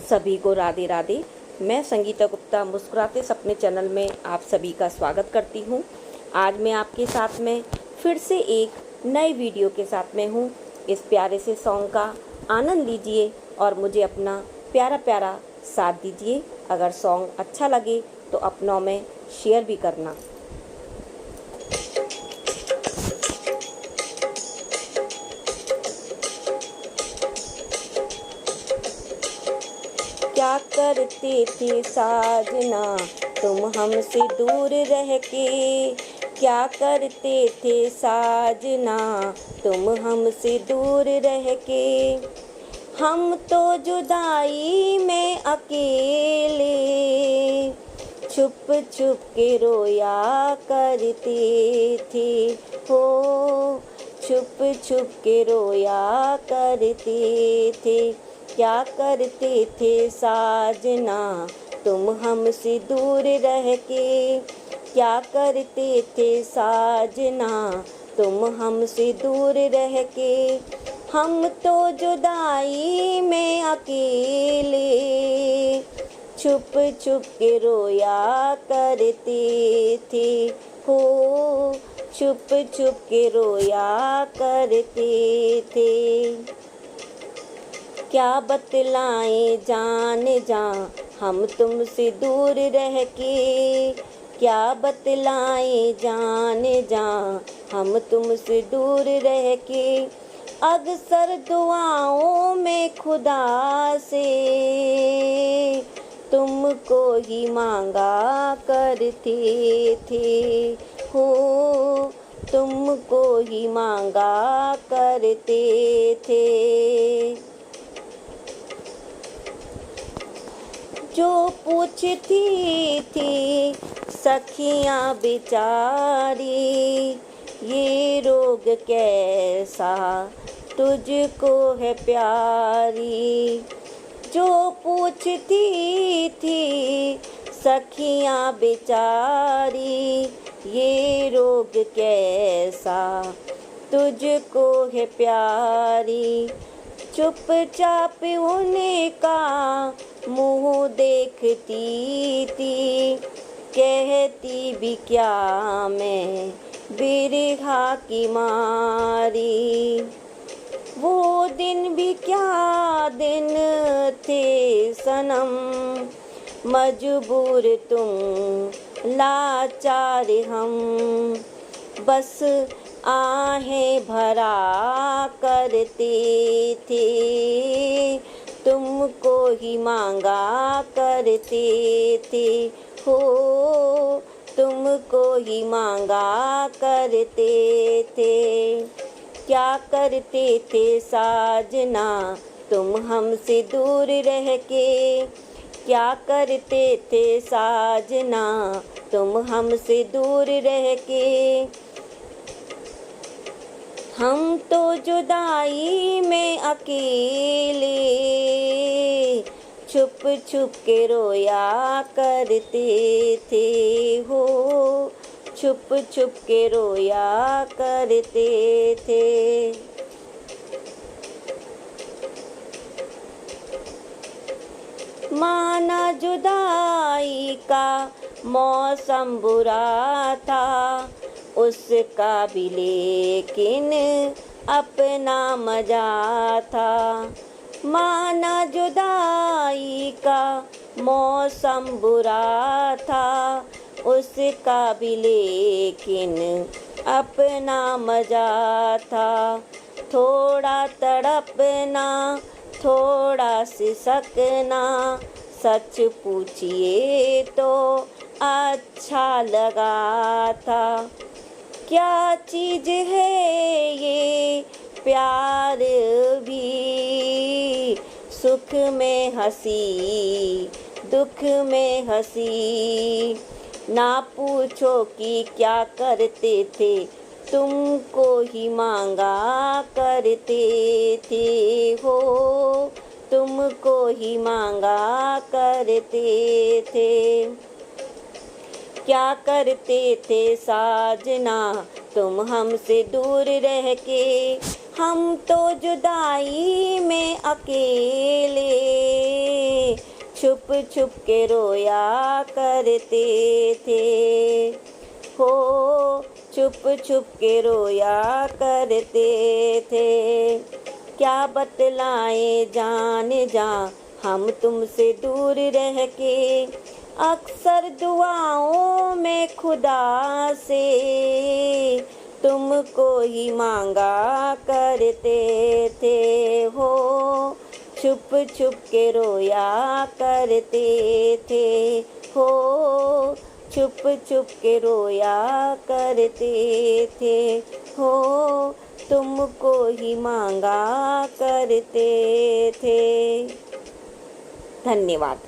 सभी को राधे राधे। मैं संगीता गुप्ता मुस्कुराते सपने चैनल में आप सभी का स्वागत करती हूँ। आज मैं आपके साथ में फिर से एक नए वीडियो के साथ में हूँ। इस प्यारे से सॉन्ग का आनंद लीजिए और मुझे अपना प्यारा प्यारा साथ दीजिए। अगर सॉन्ग अच्छा लगे तो अपनों में शेयर भी करना। क्या करते थे साजना तुम हमसे दूर रह के, क्या करते थे साजना तुम हमसे दूर रह के। हम तो जुदाई में अकेले छुप छुप के रोया करते थे हो, छुप छुप के रोया करते थे। क्या करते थे साजना तुम हमसे दूर रह के, क्या करते थे साजना तुम हमसे दूर रह के। हम तो जुदाई में अकेले छुप छुप के रोया करते थे हो, छुप छुप के रोया करते थे। क्या बतलाएं जान जा हम तुमसे दूर रह के, क्या बतलाएं जान जा हम तुमसे दूर रह के। अक्सर दुआओं में खुदा से तुमको ही मांगा करते थे हो, तुमको ही मांगा करते थे। जो पूछती थी सखियाँ बेचारी, ये रोग कैसा तुझको है प्यारी। जो पूछती थी सखियाँ बेचारी, ये रोग कैसा तुझको है प्यारी। चुपचाप उनका मुँह देखती थी, कहती भी क्या मैं बिरहा की मारी। वो दिन भी क्या दिन थे सनम, मजबूर तुम लाचार हम। बस आहें भरा करते थे, तुमको ही मांगा करते थे हो, तुमको ही मांगा करते थे। क्या करते थे साजना तुम हमसे दूर रह के, क्या करते थे साजना तुम हमसे दूर रह के। हम तो जुदाई में अकेले छुप छुप के रोया करते थे हो, छुप छुप के रोया करते थे। माना जुदाई का मौसम बुरा था उसका भी, लेकिन अपना मजा था। माना जुदाई का मौसम बुरा था उसका भी, लेकिन अपना मजा था। थोड़ा तड़पना थोड़ा सिसकना, सच पूछिए तो अच्छा लगा था। क्या चीज़ है ये प्यार भी, सुख में हंसी दुख में हंसी। ना पूछो कि क्या करते थे, तुमको ही मांगा करते थे हो, तुमको ही मांगा करते थे। क्या करते थे साजना तुम हमसे दूर रह के, हम तो जुदाई में अकेले छुप छुप के रोया करते थे हो, छुप छुप के रोया करते थे। क्या बतलाएं जाने जा हम तुमसे दूर रह के, अक्सर दुआओं में खुदा से तुमको ही मांगा करते थे हो, छुप छुप के रोया करते थे हो, छुप छुप के रोया करते थे हो, तुमको ही मांगा करते थे। धन्यवाद।